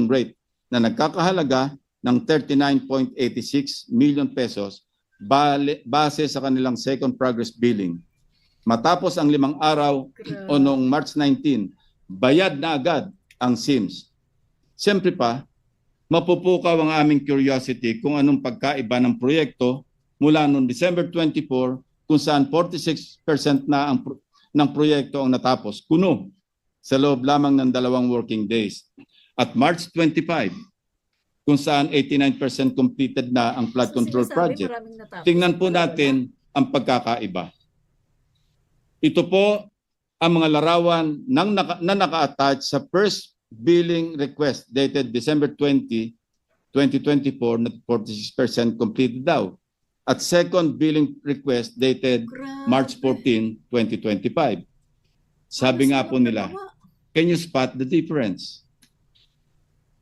rate na nagkakahalaga ng 39.86 million pesos base sa kanilang second progress billing. Matapos ang 5 araw o noong March 19, bayad na agad ang SIMS. Siyempre pa, mapupukaw ang aming curiosity kung anong pagkaiba ng proyekto mula noong December 24 kung saan 46% na ng proyekto ang natapos, kuno, sa loob lamang ng 2 working days. At March 25, kung saan 89% completed na ang flood control project. Tingnan po natin ang pagkakaiba. Ito po ang mga larawan na naka-attach sa first billing request dated December 20, 2024 na 46% completed daw. At second billing request dated March 14, 2025. Sabi nga po nila, can you spot the difference?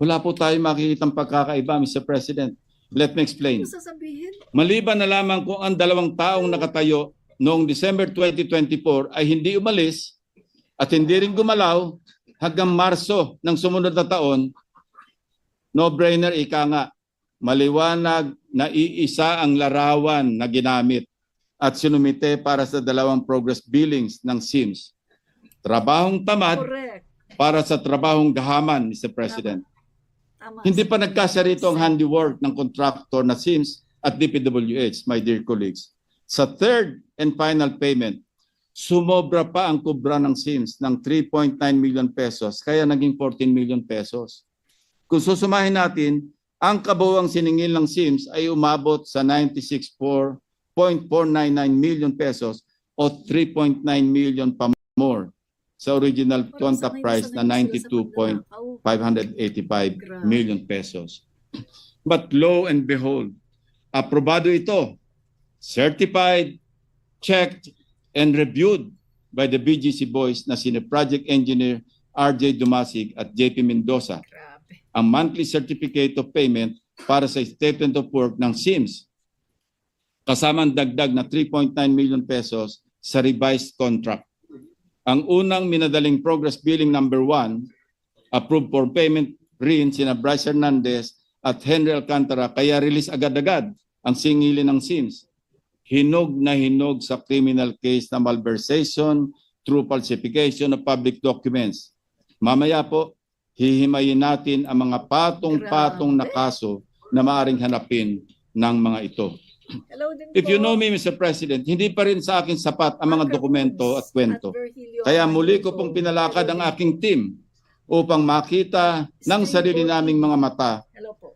Wala po tayong makikitang pagkakaiba, Mr. President. Let me explain. Maliban na lamang kung ang 2 taong nakatayo noong December 2024 ay hindi umalis at hindi rin gumalaw hanggang Marso ng sumunod na taon, no-brainer ika nga, maliwanag na iisa ang larawan na ginamit at sinumite para sa 2 progress billings ng SIMS. Trabahong tamad para sa trabahong gahaman, Mr. President. Hindi pa nagkasya rito ang handiwork ng contractor na SIMS at DPWH, my dear colleagues. Sa third and final payment, sumobra pa ang kubra ng SIMS ng 3.9 million pesos, kaya naging 14 million pesos. Kung susumahin natin, ang kabuuang siningil ng SIMS ay umabot sa 96.499 million pesos o 3.9 million pa more sa original contract price na 92.585 million pesos. But lo and behold, aprobado ito, certified, checked, and reviewed by the BGC boys na sina Project Engineer RJ Dumasig at JP Mendoza. Ang monthly certificate of payment para sa statement of work ng SIMS, kasamang dagdag na 3.9 million pesos sa revised contract. Ang unang minadaling progress billing number 1, approved for payment rin sina Bryce Hernandez at Henry Alcantara, kaya release agad-agad ang singilin ng SIMS. Hinog na hinog sa criminal case na malversation through falsification of public documents. Mamaya po, hihimayin natin ang mga patong-patong na kaso na maaaring hanapin ng mga ito. If you know me, Mr. President, hindi pa rin sa akin sapat ang mga dokumento at kwento. Kaya muli ko pong pinalakad ang aking team upang makita ng sarili naming mga mata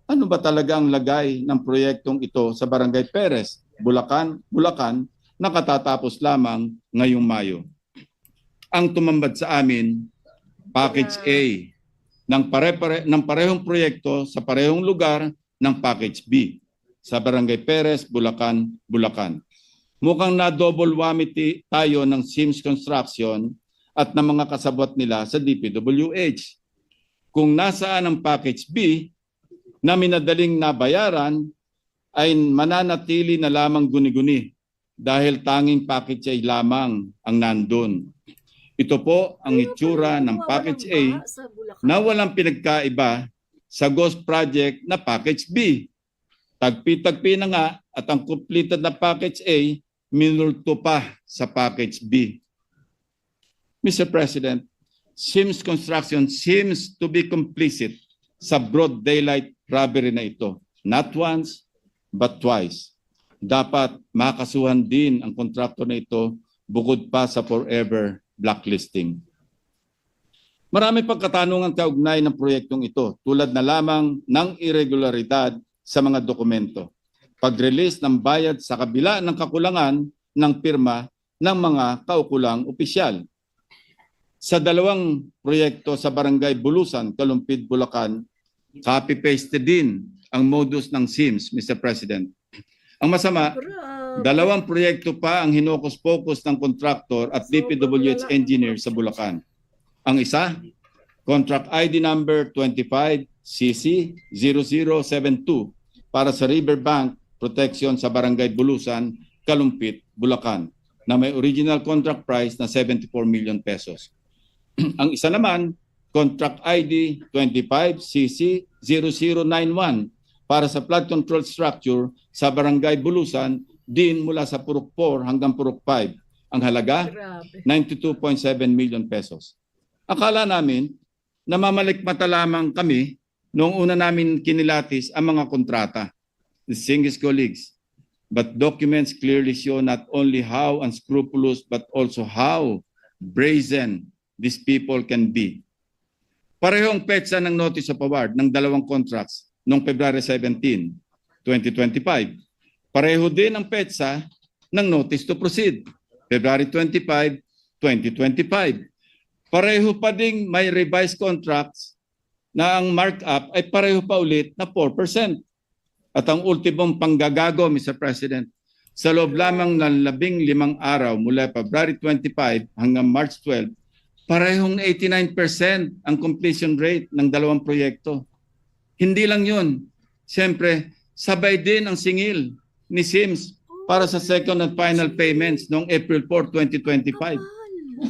ano ba talaga ang lagay ng proyektong ito sa Barangay Perez, Bulacan, na katatapos lamang ngayong Mayo. Ang tumambad sa amin, Package A, ng parehong proyekto sa parehong lugar ng Package B sa Barangay Perez, Bulacan. Mukhang na-double whammy tayo ng SIMS Construction at ng mga kasabwat nila sa DPWH. Kung nasaan ang Package B na minadaling nabayaran, ay mananatili na lamang guni-guni dahil tanging package A lamang ang nandun. Ito po ang itsura ng Package A na walang pinagkaiba sa ghost project na Package B. Tagpi-tagpi na nga at ang completed na Package A minulto pa sa Package B. Mr. President, SIMS Construction seems to be complicit sa broad daylight robbery na ito. Not once, but twice. Dapat makasuhan din ang kontraktor na ito bukod pa sa forever blacklisting. Marami pang katanungan kaugnay ng proyektong ito, tulad na lamang ng irregularidad sa mga dokumento, pag-release ng bayad sa kabila ng kakulangan ng pirma ng mga kaukulang opisyal. Sa 2 proyekto sa Barangay Bulusan, Kalumpit, Bulacan, copy-paste din ang modus ng SIMS, Mr. President. Ang masama, 2 proyekto pa ang hinokus-pokus ng kontraktor at DPWH engineer sa Bulacan. Ang isa, contract ID number 25CC0072 para sa Riverbank Protection sa Barangay Bulusan, Kalumpit, Bulacan, na may original contract price na 74 million pesos. Ang isa naman, Contract ID 25CC0091 para sa flood control structure sa Barangay Bulusan din mula sa Purok 4 hanggang Purok 5. Ang halaga, 92.7 million pesos. Akala namin, namamalikmata lamang kami noong una namin kinilatis ang mga kontrata, distinguished colleagues. But documents clearly show not only how unscrupulous but also how brazen these people can be. Parehong petsa ng notice of award ng dalawang contracts noong February 17, 2025. Pareho din ang petsa ng notice to proceed, February 25, 2025. Pareho pa ding may revised contracts na ang markup ay pareho pa ulit na 4%. At ang ultimong panggagago, Mr. President, sa loob lamang ng 15 araw mula February 25 hanggang March 12, parehong 89% ang completion rate ng dalawang proyekto. Hindi lang yun. Siyempre, sabay din ang singil ni Sims para sa second and final payments noong April 4, 2025.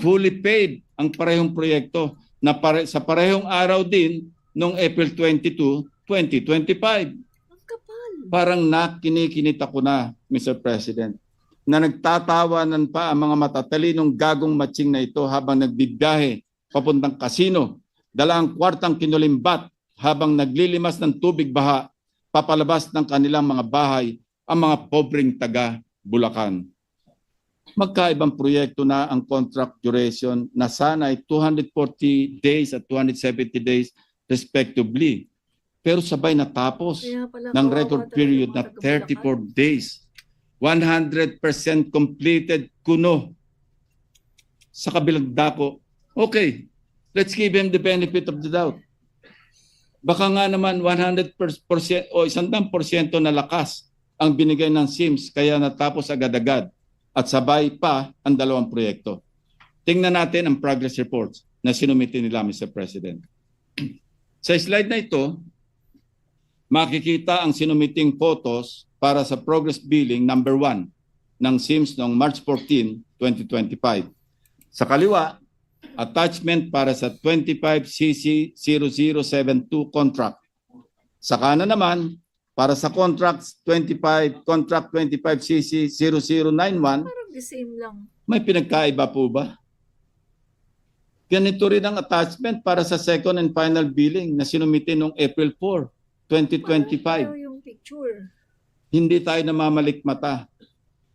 Fully paid ang parehong proyekto na sa parehong araw din noong April 22, 2025. Parang nakinikinit ako na, Mr. President, na nagtatawanan pa ang mga matatalinong gagong matching na ito habang nagbibiyahe papuntang kasino, dala ang kwartang kinulimbat habang naglilimas ng tubig baha papalabas ng kanilang mga bahay ang mga pobreng taga Bulacan. Magkaibang proyekto na ang contract duration na sana ay 240 days at 270 days respectively. Pero sabay natapos ng record period na 34 days. 100% completed kuno. Sa kabilang dako, okay, let's give him the benefit of the doubt. Baka nga naman 100% o 100% na lakas ang binigay ng Sims kaya natapos agad-agad at sabay pa ang dalawang proyekto. Tingnan natin ang progress reports na sinumiti nila, Mr. President. Sa slide na ito, makikita ang sinumiting photos para sa progress billing number 1 ng Sims noong March 14, 2025. Sa kaliwa, attachment para sa 25CC0072 contract. Sa kanan naman, para sa contract 25CC0091, Parang the same lang. may pinagkaiba po ba? Ganito rin ang attachment para sa second and final billing na sinumiti noong April 4, 2025. Parang yung picture. Hindi tayo namamalikmata.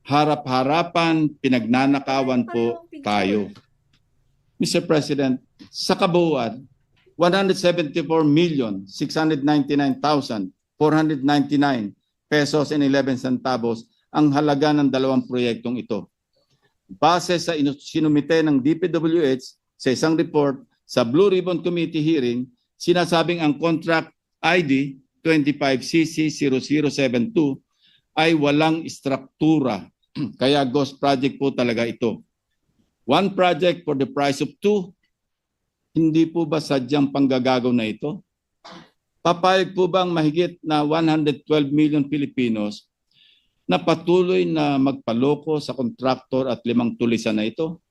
Harap-harapan, pinagnanakawan po tayo. Mr. President, sa kabuuan, 174,699,499 pesos and 11 centavos ang halaga ng dalawang proyektong ito. Base sa sinumite ng DPWH sa isang report sa Blue Ribbon Committee hearing, sinasabing ang contract ID 25CC0072 ay walang struktura. Kaya ghost project po talaga ito. One project for the price of two. Hindi po ba sadyang panggagago na ito? Papayag po bang mahigit na 112 million Filipinos na patuloy na magpaloko sa kontraktor at 5 tulisan na ito?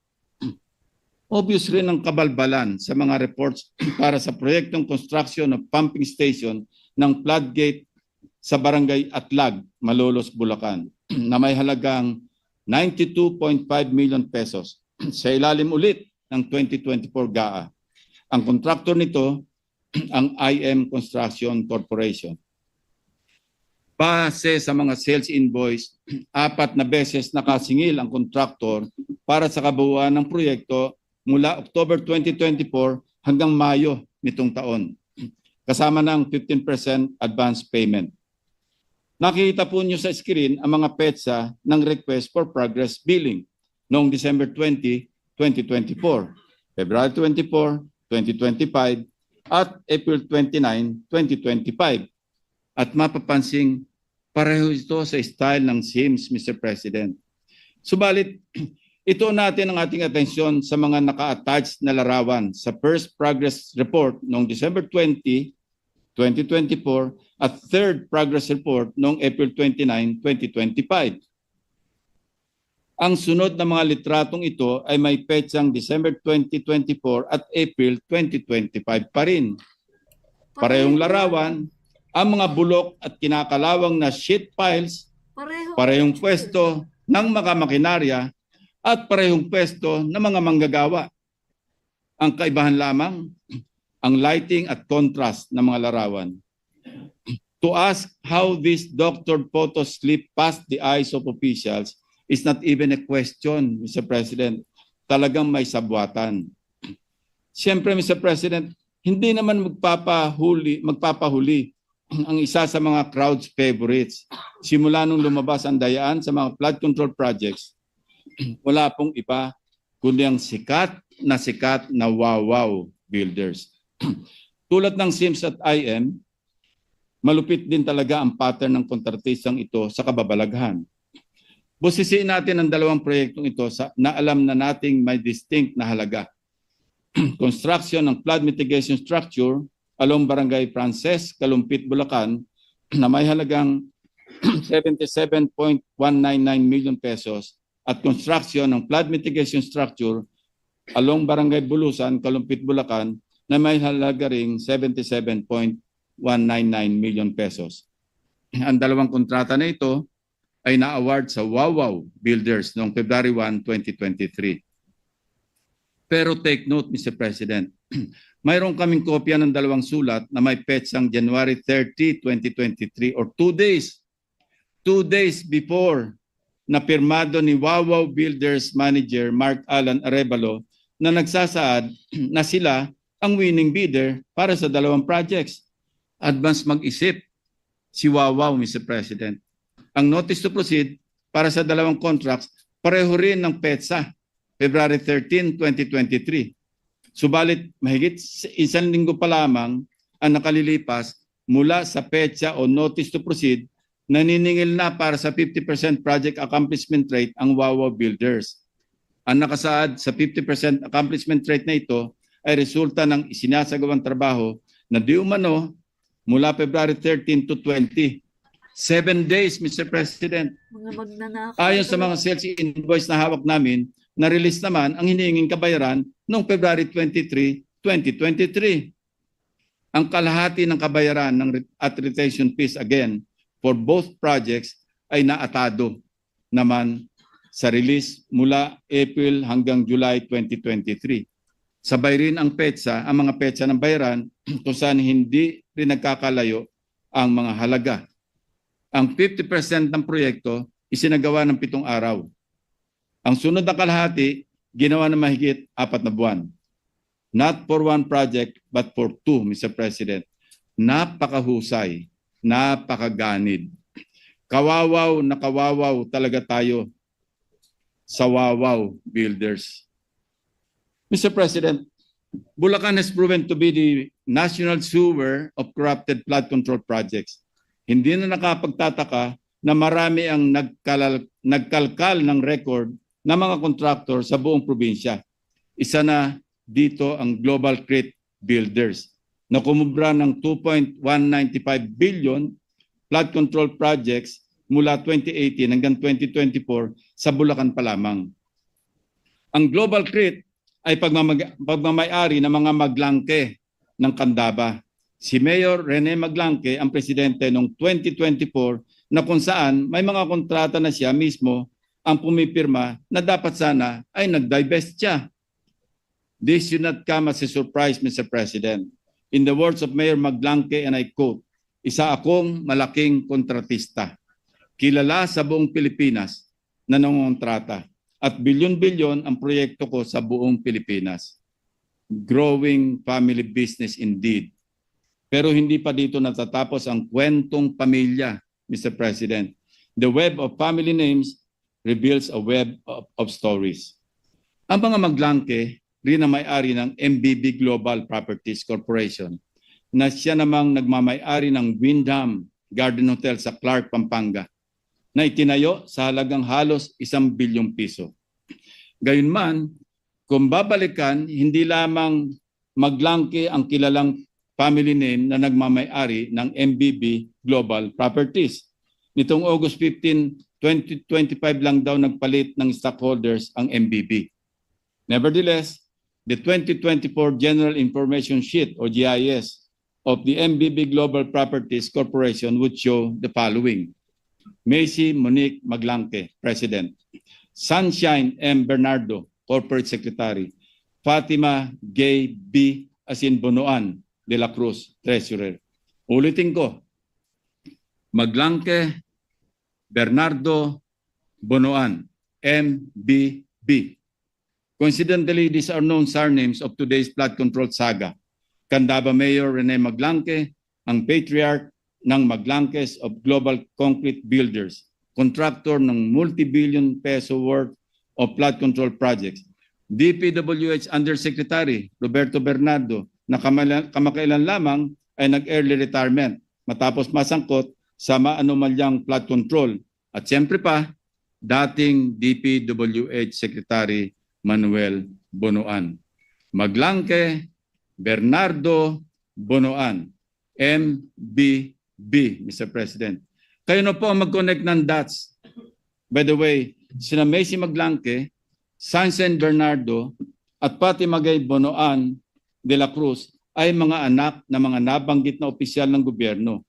Obvious rin ang kabalbalan sa mga reports para sa proyektong construction ng pumping station ng floodgate sa Barangay Atlag, Malolos, Bulacan na may halagang 92.5 million pesos sa ilalim ulit ng 2024 GAA. Ang kontraktor nito, ang IM Construction Corporation. Base sa mga sales invoice, 4 na beses nakasingil ang kontraktor para sa kabuuan ng proyekto mula October 2024 hanggang Mayo nitong taon, kasama ng 15% advance payment. Nakikita po niyo sa screen ang mga petsa ng request for progress billing noong December 20, 2024, February 24, 2025, at April 29, 2025. At mapapansing pareho ito sa style ng Sims, Mr. President. Subalit, ito natin ang ating atensyon sa mga naka-attached na larawan sa first progress report noong December 20, 2024 at third progress report noong April 29, 2025. Ang sunod na mga litratong ito ay may petsang December 2024 at April 2025 pa rin. Parehong larawan, ang mga bulok at kinakalawang na sheet piles, parehong pwesto ng mga makinarya at parehong pwesto ng mga manggagawa. Ang kaibahan lamang, ang lighting at contrast ng mga larawan. To ask how this doctored photos slip past the eyes of officials is not even a question, Mr. President. Talagang may sabwatan. Siyempre, Mr. President, hindi naman magpapahuli ang isa sa mga crowd's favorites. Simula nung lumabas ang dayaan sa mga flood control projects, wala pong iba kundi ang sikat na wow builders. Tulad ng SIMS at IM, malupit din talaga ang pattern ng kontratistang ito sa kababalaghan. Busisiin natin ang dalawang proyektong ito na alam na nating may distinct na halaga. Construction ng flood mitigation structure along Barangay Frances, Kalumpit, Bulacan na may halagang 77.199 million pesos at construction ng flood mitigation structure along Barangay Bulusan, Kalumpit, Bulacan na may halaga ring 77.199 million pesos. Ang dalawang kontrata na ito ay na-award sa Wawaw Builders noong February 1, 2023. Pero take note, Mr. President, mayroon kaming kopya ng dalawang sulat na may petsang January 30, 2023 or 2 days before na pirmado ni Wawaw Builders Manager Mark Alan Arevalo na nagsasaad na sila ang winning bidder para sa dalawang projects. Advance mag-isip si Wawaw, Mr. President. Ang notice to proceed para sa dalawang contracts pareho rin ng petsa, February 13, 2023. Subalit mahigit isang linggo pa lamang ang nakalilipas mula sa petsa o notice to proceed, naniningil na para sa 50% project accomplishment rate ang Wawaw Builders. Ang nakasaad sa 50% accomplishment rate na ito ay resulta ng isinasagawang trabaho na di umano mula February 13 to 20. 7 days, Mr. President. Mga magnanakaw. Ayon sa mga sales invoice na hawak namin, na-release naman ang hinihinging kabayaran noong February 23, 2023. Ang kalahati ng kabayaran at retention fees again for both projects ay naatado naman sa release mula April hanggang July 2023. Sabay rin ang mga petsa ng bayaran kung saan hindi rin nagkakalayo ang mga halaga. Ang 50% ng proyekto isinagawa ng 7 araw. Ang sunod na kalahati, ginawa ng mahigit 4 na buwan. Not for one project, but for 2, Mr. President. Napakahusay, napakaganid. Kawawaw na kawawaw talaga tayo sa Wawaw Builders. Mr. President, Bulacan has proven to be the national sewer of corrupted flood control projects. Hindi na nakapagtataka na marami ang nagkalkal ng record ng mga kontraktor sa buong probinsya. Isa na dito ang Global Crit Builders na kumubra ng 2.195 billion flood control projects mula 2018 hanggang 2024 sa Bulacan pa lamang. Ang Global Crit ay pagmamayari ng mga maglangke ng Candaba. Si Mayor Rene Maglangke ang presidente noong 2024 na kung saan may mga kontrata na siya mismo ang pumipirma na dapat sana ay nag-divest siya. This should not come as a surprise, Mr. President. In the words of Mayor Maglangke, and I quote, "Isa akong malaking kontratista. Kilala sa buong Pilipinas na nangongontrata at bilyon-bilyon ang proyekto ko sa buong Pilipinas. Growing family business indeed." Pero hindi pa dito natatapos ang kwentong pamilya, Mr. President. The web of family names reveals a web of stories. Ang mga maglangke rin ang may-ari ng MBB Global Properties Corporation na siya namang nagmamay-ari ng Windham Garden Hotel sa Clark, Pampanga na itinayo sa halagang halos 1 bilyong piso. Gayunman, kung babalikan, hindi lamang Maglangke ang kilalang family name na nagmamay-ari ng MBB Global Properties. Nitong August 15, 2025 lang daw nagpalit ng stockholders ang MBB. Nevertheless, the 2024 General Information Sheet or GIS of the MBB Global Properties Corporation would show the following. Macy Monique Maglanque, President. Sunshine M. Bernardo, Corporate Secretary. Fatima Gay B. Bonoan de la Cruz, Treasurer. Ulitin ko. Maglanque, Bernardo, Bonoan, MBB. Coincidentally, these are known surnames of today's flood control saga. Candaba Mayor Rene Maglanque, ang patriarch ng Maglanques of Global Concrete Builders, contractor ng multi-billion peso worth of flood control projects. DPWH Undersecretary Roberto Bernardo na kamakailan lamang ay nag-early retirement matapos masangkot sa maanomalyang flood control. At siyempre pa, dating DPWH Secretary Manuel Bonoan. Maglanque, Bernardo, Bonoan, MBB, Mr. President. Kayo na po ang mag-connect ng dots. By the way, sina Macy Maglanque, Sunshine Bernardo, at pati Magay Bonoan de la Cruz ay mga anak na mga nabanggit na opisyal ng gobyerno.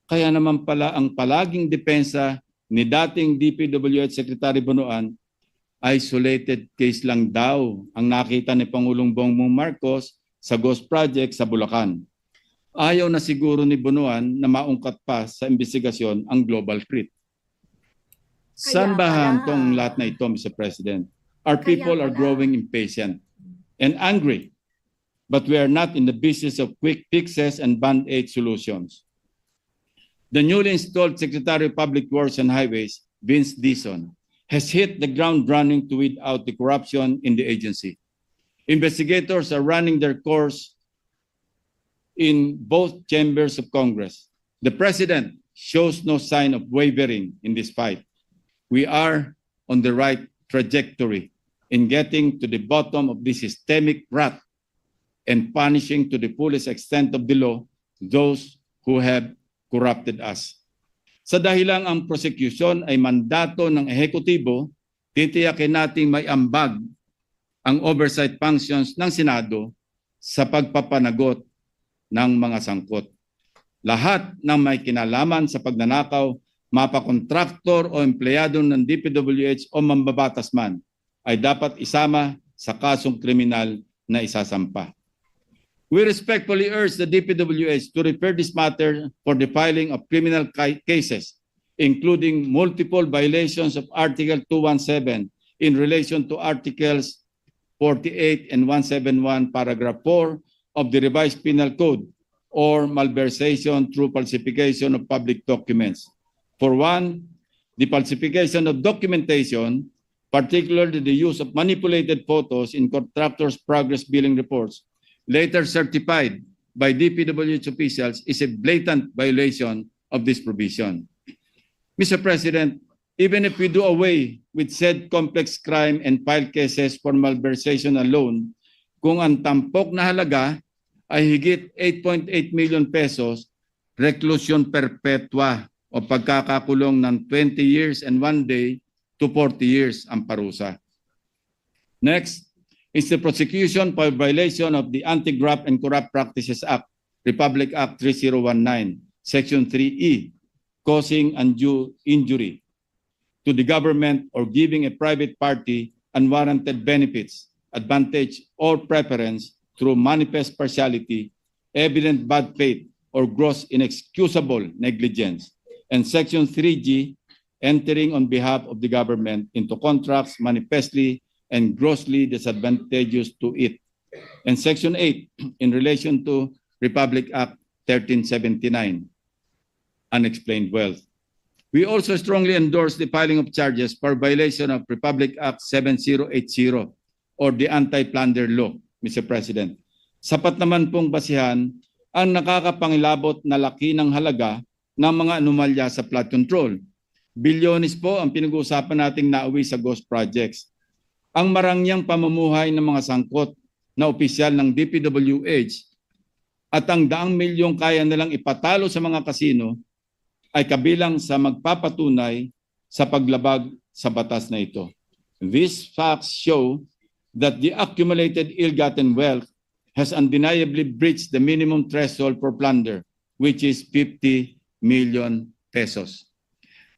Kaya naman pala ang palaging depensa ni dating DPWH Secretary Bonoan, isolated case lang daw ang nakita ni Pangulong Bongbong Marcos sa Ghost Project sa Bulacan. Ayaw na siguro ni Bonoan na maungkat pa sa investigasyon ang global threat. Saan ba hantong lahat na ito, Mr. President? Our people are growing impatient and angry, but we are not in the business of quick fixes and band-aid solutions. The newly installed Secretary of Public Works and Highways, Vince Dizon, has hit the ground running to weed out the corruption in the agency. Investigators are running their course in both chambers of Congress. The President shows no sign of wavering in this fight. We are on the right trajectory in getting to the bottom of this systemic rot and punishing to the fullest extent of the law those who have corrupted us. Sa dahilang ang prosecution ay mandato ng ehekutibo, titiyakin nating may ambag ang oversight functions ng Senado sa pagpapanagot ng mga sangkot. Lahat ng may kinalaman sa pagnanakaw, mapakontraktor o empleyado ng DPWH o mambabatas man, ay dapat isama sa kasong kriminal na isasampa. We respectfully urge the DPWH to refer this matter for the filing of criminal cases, including multiple violations of Article 217 in relation to Articles 48 and 171, Paragraph 4 of the Revised Penal Code, or malversation through falsification of public documents. For one, the falsification of documentation, particularly the use of manipulated photos in contractors' progress billing reports, later certified by DPWH officials, is a blatant violation of this provision. Mr. President, even if we do away with said complex crime and file cases for malversation alone, kung ang tampok na halaga ay higit 8.8 million pesos, reclusion perpetua o pagkakakulong ng 20 years and 1 day to 40 years ang parusa. Next is the prosecution for violation of the Anti-Graft and Corrupt Practices Act, Republic Act 3019, Section 3E, causing undue injury to the government or giving a private party unwarranted benefits, advantage, or preference through manifest partiality, evident bad faith, or gross inexcusable negligence. And Section 3G, entering on behalf of the government into contracts manifestly and grossly disadvantageous to it. And Section 8, in relation to Republic Act 1379, unexplained wealth. We also strongly endorse the filing of charges for violation of Republic Act 7080 or the Anti-Plunder Law, Mr. President. Sapat naman pong basihan ang nakakapangilabot na laki ng halaga ng mga anomalya sa flood control. Bilyones po ang pinag-uusapan nating nauwi sa ghost projects. Ang marangyang pamumuhay ng mga sangkot na opisyal ng DPWH at ang daang milyong kaya nilang ipatalo sa mga kasino ay kabilang sa magpapatunay sa paglabag sa batas na ito. These facts show that the accumulated ill-gotten wealth has undeniably breached the minimum threshold for plunder, which is 50 million pesos.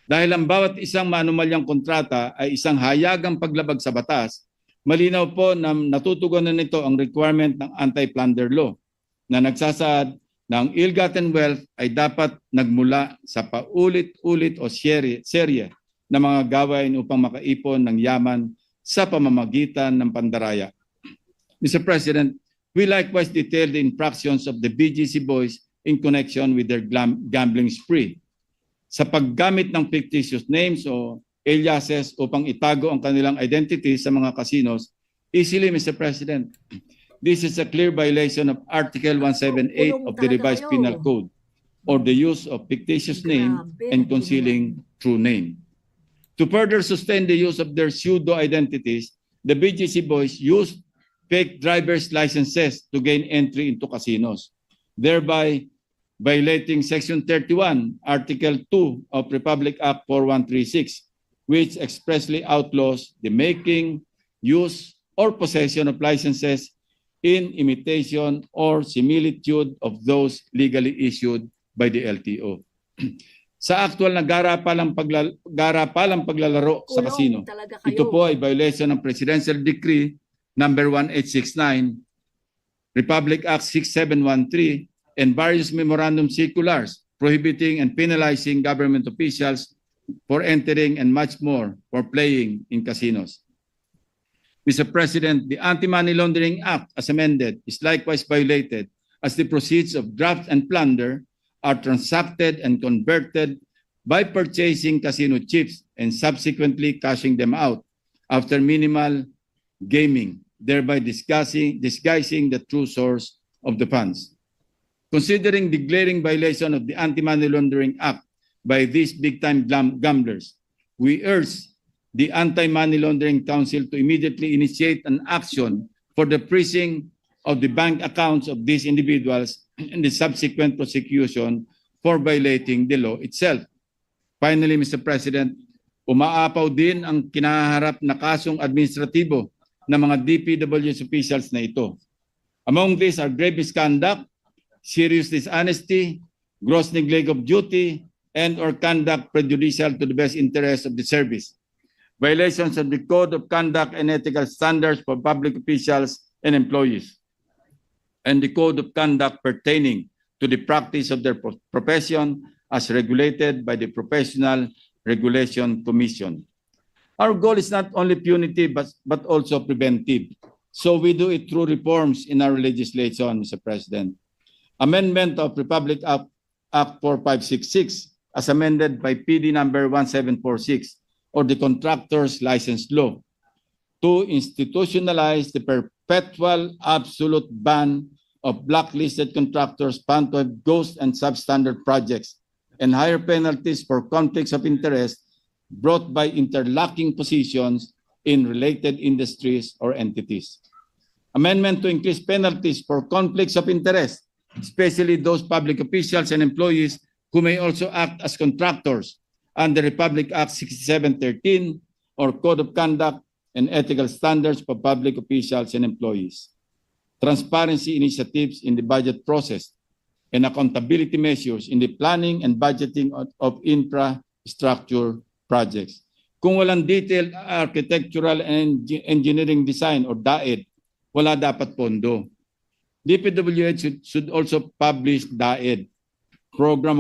Dahil ang bawat isang maanumalyang kontrata ay isang hayagang paglabag sa batas, malinaw po na natutugunan nito ang requirement ng anti-plunder law na nagsasaad na ang ill-gotten wealth ay dapat nagmula sa paulit-ulit o serye na mga gawain upang makaipon ng yaman sa pamamagitan ng pandaraya. Mr. President, we likewise detailed the infractions of the BGC boys in connection with their gambling spree. Sa paggamit ng fictitious names o aliases upang itago ang kanilang identity sa mga casinos, easily, Mr. President, this is a clear violation of Article 178 of the Revised Penal Code, or the use of fictitious name and concealing true name. To further sustain the use of their pseudo identities, the BGC boys used fake driver's licenses to gain entry into casinos, thereby violating Section 31, Article 2 of Republic Act 4136, which expressly outlaws the making, use, or possession of licenses in imitation or similitude of those legally issued by the LTO. Sa actual na garapalang paglalaro sa kasino, ito po ay violation ng Presidential Decree number 1869, Republic Act 6713, and various memorandum circulars prohibiting and penalizing government officials for entering and much more for playing in casinos. Mr. President, the Anti-Money Laundering Act as amended is likewise violated as the proceeds of graft and plunder are transacted and converted by purchasing casino chips and subsequently cashing them out after minimal gaming, thereby disguising the true source of the funds. Considering the glaring violation of the Anti-Money Laundering Act by these big-time gamblers, we urge the Anti-Money Laundering Council to immediately initiate an action for the freezing of the bank accounts of these individuals and the subsequent prosecution for violating the law itself. Finally, Mr. President, umaapaw din ang kinaharap na kasong administratibo ng mga DPWH officials na ito. Among these are grave misconduct, serious dishonesty, gross neglect of duty, and or conduct prejudicial to the best interest of the service, violations of the Code of Conduct and Ethical Standards for public officials and employees, and the Code of Conduct pertaining to the practice of their profession as regulated by the Professional Regulation Commission. Our goal is not only punitive but also preventive. So we do it through reforms in our legislation, Mr. President. Amendment of Republic Act 4566 as amended by PD number 1746 or the Contractors License Law to institutionalize the perpetual absolute ban of blacklisted contractors found to have ghost and substandard projects and higher penalties for conflicts of interest brought by interlocking positions in related industries or entities. Amendment to increase penalties for conflicts of interest, especially those public officials and employees who may also act as contractors under Republic Act 6713 or Code of Conduct and Ethical Standards for Public Officials and Employees. Transparency initiatives in the budget process and accountability measures in the planning and budgeting of infrastructure projects. Kung walang detailed architectural and engineering design or DAED, wala dapat pondo. DPWH should also publish DAED, Program